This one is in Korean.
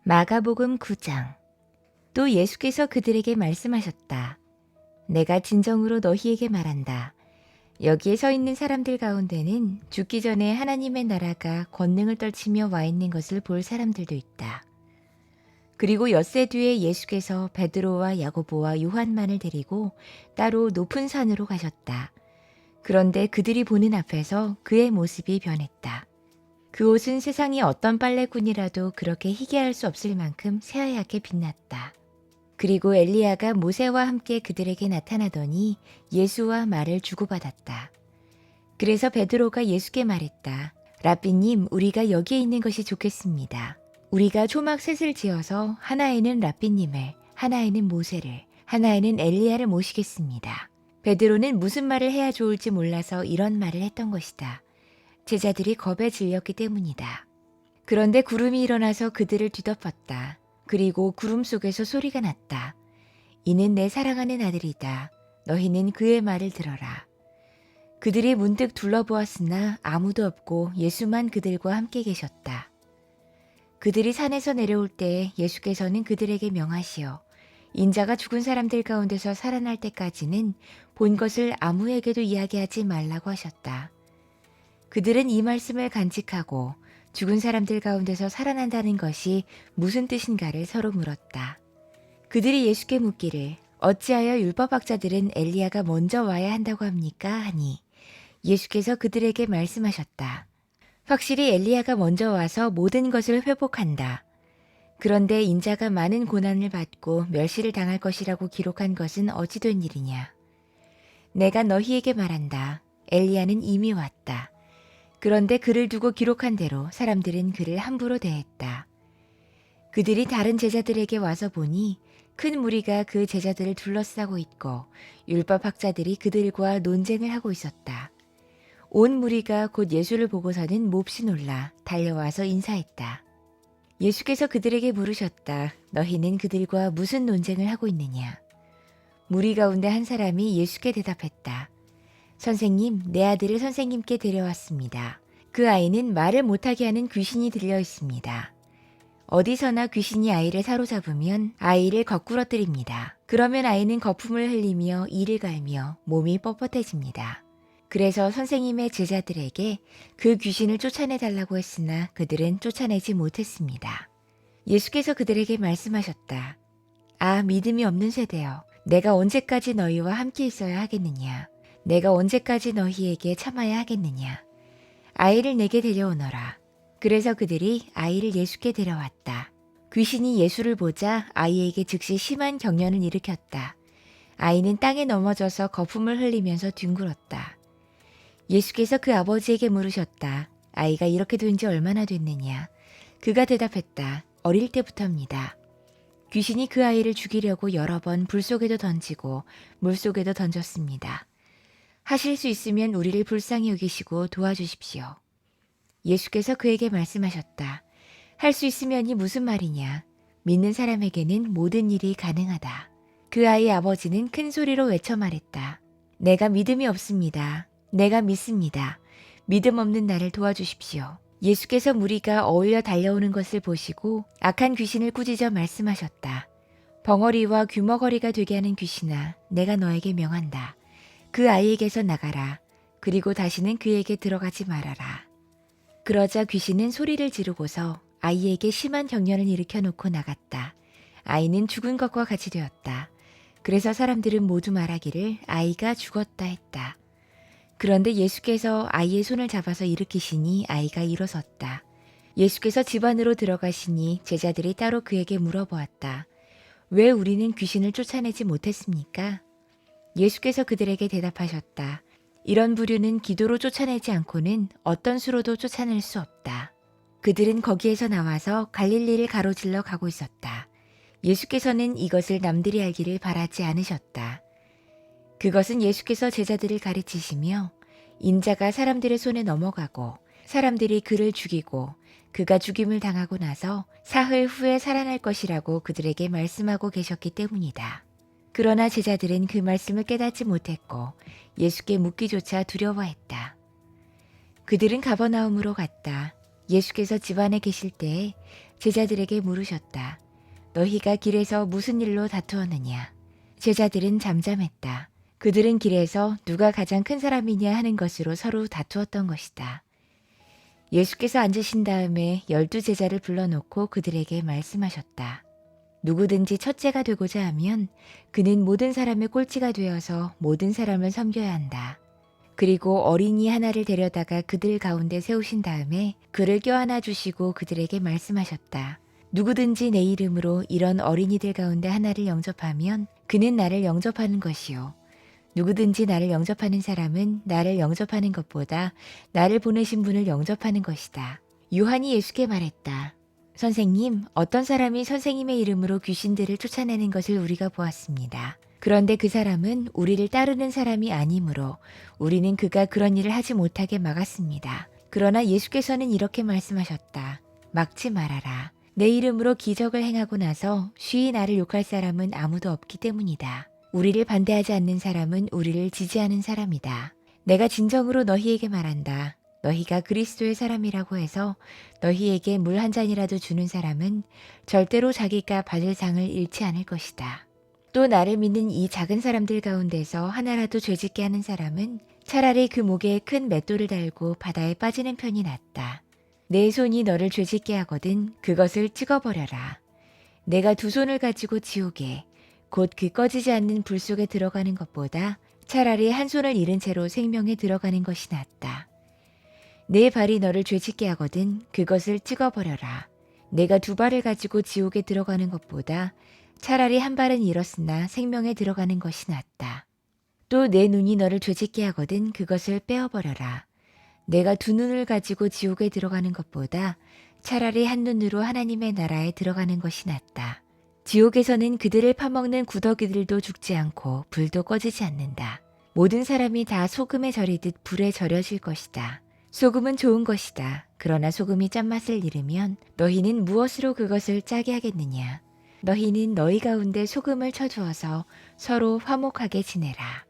마가복음 9장. 또 예수께서 그들에게 말씀하셨다. 내가 진정으로 너희에게 말한다. 여기에 서 있는 사람들 가운데는 죽기 전에 하나님의 나라가 권능을 떨치며 와 있는 것을 볼 사람들도 있다. 그리고 엿새 뒤에 예수께서 베드로와 야고보와 요한만을 데리고 따로 높은 산으로 가셨다. 그런데 그들이 보는 앞에서 그의 모습이 변했다. 그 옷은 세상의 어떤 빨래꾼이라도 그렇게 희게할 수 없을 만큼 새하얗게 빛났다. 그리고 엘리야가 모세와 함께 그들에게 나타나더니 예수와 말을 주고받았다. 그래서 베드로가 예수께 말했다. 랍비님, 우리가 여기에 있는 것이 좋겠습니다. 우리가 초막 셋을 지어서 하나에는 랍비님을, 하나에는 모세를, 하나에는 엘리야를 모시겠습니다. 베드로는 무슨 말을 해야 좋을지 몰라서 이런 말을 했던 것이다. 제자들이 겁에 질렸기 때문이다. 그런데 구름이 일어나서 그들을 뒤덮었다. 그리고 구름 속에서 소리가 났다. 이는 내 사랑하는 아들이다. 너희는 그의 말을 들어라. 그들이 문득 둘러보았으나 아무도 없고 예수만 그들과 함께 계셨다. 그들이 산에서 내려올 때 예수께서는 그들에게 명하시어 인자가 죽은 사람들 가운데서 살아날 때까지는 본 것을 아무에게도 이야기하지 말라고 하셨다. 그들은 이 말씀을 간직하고 죽은 사람들 가운데서 살아난다는 것이 무슨 뜻인가를 서로 물었다. 그들이 예수께 묻기를 어찌하여 율법학자들은 엘리야가 먼저 와야 한다고 합니까? 하니 예수께서 그들에게 말씀하셨다. 확실히 엘리야가 먼저 와서 모든 것을 회복한다. 그런데 인자가 많은 고난을 받고 멸시를 당할 것이라고 기록한 것은 어찌 된 일이냐. 내가 너희에게 말한다. 엘리야는 이미 왔다. 그런데 그를 두고 기록한 대로 사람들은 그를 함부로 대했다. 그들이 다른 제자들에게 와서 보니 큰 무리가 그 제자들을 둘러싸고 있고 율법학자들이 그들과 논쟁을 하고 있었다. 온 무리가 곧 예수를 보고서는 몹시 놀라 달려와서 인사했다. 예수께서 그들에게 물으셨다. 너희는 그들과 무슨 논쟁을 하고 있느냐? 무리 가운데 한 사람이 예수께 대답했다. 선생님, 내 아들을 선생님께 데려왔습니다. 그 아이는 말을 못하게 하는 귀신이 들려 있습니다. 어디서나 귀신이 아이를 사로잡으면 아이를 거꾸러뜨립니다. 그러면 아이는 거품을 흘리며 이를 갈며 몸이 뻣뻣해집니다. 그래서 선생님의 제자들에게 그 귀신을 쫓아내달라고 했으나 그들은 쫓아내지 못했습니다. 예수께서 그들에게 말씀하셨다. 아, 믿음이 없는 세대여, 내가 언제까지 너희와 함께 있어야 하겠느냐? 내가 언제까지 너희에게 참아야 하겠느냐? 아이를 내게 데려오너라. 그래서 그들이 아이를 예수께 데려왔다. 귀신이 예수를 보자 아이에게 즉시 심한 경련을 일으켰다. 아이는 땅에 넘어져서 거품을 흘리면서 뒹굴었다. 예수께서 그 아버지에게 물으셨다. 아이가 이렇게 된 지 얼마나 됐느냐? 그가 대답했다. 어릴 때부터입니다. 귀신이 그 아이를 죽이려고 여러 번 불 속에도 던지고 물 속에도 던졌습니다. 하실 수 있으면 우리를 불쌍히 여기시고 도와주십시오. 예수께서 그에게 말씀하셨다. 할 수 있으면이 무슨 말이냐? 믿는 사람에게는 모든 일이 가능하다. 그 아이의 아버지는 큰 소리로 외쳐 말했다. 내가 믿음이 없습니다. 내가 믿습니다. 믿음 없는 나를 도와주십시오. 예수께서 무리가 어울려 달려오는 것을 보시고 악한 귀신을 꾸짖어 말씀하셨다. 벙어리와 귀머거리가 되게 하는 귀신아, 내가 너에게 명한다. 그 아이에게서 나가라. 그리고 다시는 그에게 들어가지 말아라. 그러자 귀신은 소리를 지르고서 아이에게 심한 경련을 일으켜 놓고 나갔다. 아이는 죽은 것과 같이 되었다. 그래서 사람들은 모두 말하기를 아이가 죽었다 했다. 그런데 예수께서 아이의 손을 잡아서 일으키시니 아이가 일어섰다. 예수께서 집 안으로 들어가시니 제자들이 따로 그에게 물어보았다. 왜 우리는 귀신을 쫓아내지 못했습니까? 예수께서 그들에게 대답하셨다. 이런 부류는 기도로 쫓아내지 않고는 어떤 수로도 쫓아낼 수 없다. 그들은 거기에서 나와서 갈릴리를 가로질러 가고 있었다. 예수께서는 이것을 남들이 알기를 바라지 않으셨다. 그것은 예수께서 제자들을 가르치시며 인자가 사람들의 손에 넘어가고 사람들이 그를 죽이고 그가 죽임을 당하고 나서 사흘 후에 살아날 것이라고 그들에게 말씀하고 계셨기 때문이다. 그러나 제자들은 그 말씀을 깨닫지 못했고 예수께 묻기조차 두려워했다. 그들은 가버나움으로 갔다. 예수께서 집 안에 계실 때에 제자들에게 물으셨다. 너희가 길에서 무슨 일로 다투었느냐? 제자들은 잠잠했다. 그들은 길에서 누가 가장 큰 사람이냐 하는 것으로 서로 다투었던 것이다. 예수께서 앉으신 다음에 12제자를 불러놓고 그들에게 말씀하셨다. 누구든지 첫째가 되고자 하면 그는 모든 사람의 꼴찌가 되어서 모든 사람을 섬겨야 한다. 그리고 어린이 하나를 데려다가 그들 가운데 세우신 다음에 그를 껴안아 주시고 그들에게 말씀하셨다. 누구든지 내 이름으로 이런 어린이들 가운데 하나를 영접하면 그는 나를 영접하는 것이요. 누구든지 나를 영접하는 사람은 나를 영접하는 것보다 나를 보내신 분을 영접하는 것이다. 요한이 예수께 말했다. 선생님, 어떤 사람이 선생님의 이름으로 귀신들을 쫓아내는 것을 우리가 보았습니다. 그런데 그 사람은 우리를 따르는 사람이 아니므로 우리는 그가 그런 일을 하지 못하게 막았습니다. 그러나 예수께서는 이렇게 말씀하셨다. 막지 말아라. 내 이름으로 기적을 행하고 나서 쉬이 나를 욕할 사람은 아무도 없기 때문이다. 우리를 반대하지 않는 사람은 우리를 지지하는 사람이다. 내가 진정으로 너희에게 말한다. 너희가 그리스도의 사람이라고 해서 너희에게 물 한 잔이라도 주는 사람은 절대로 자기가 받을 상을 잃지 않을 것이다. 또 나를 믿는 이 작은 사람들 가운데서 하나라도 죄짓게 하는 사람은 차라리 그 목에 큰 맷돌을 달고 바다에 빠지는 편이 낫다. 내 손이 너를 죄짓게 하거든 그것을 찍어버려라. 내가 두 손을 가지고 지옥에 곧 그 꺼지지 않는 불 속에 들어가는 것보다 차라리 한 손을 잃은 채로 생명에 들어가는 것이 낫다. 내 발이 너를 죄짓게 하거든 그것을 찍어버려라. 내가 두 발을 가지고 지옥에 들어가는 것보다 차라리 한 발은 잃었으나 생명에 들어가는 것이 낫다. 또 내 눈이 너를 죄짓게 하거든 그것을 빼어버려라. 내가 두 눈을 가지고 지옥에 들어가는 것보다 차라리 한 눈으로 하나님의 나라에 들어가는 것이 낫다. 지옥에서는 그들을 파먹는 구더기들도 죽지 않고 불도 꺼지지 않는다. 모든 사람이 다 소금에 절이듯 불에 절여질 것이다. 소금은 좋은 것이다. 그러나 소금이 짠맛을 잃으면 너희는 무엇으로 그것을 짜게 하겠느냐? 너희는 너희 가운데 소금을 쳐주어서 서로 화목하게 지내라.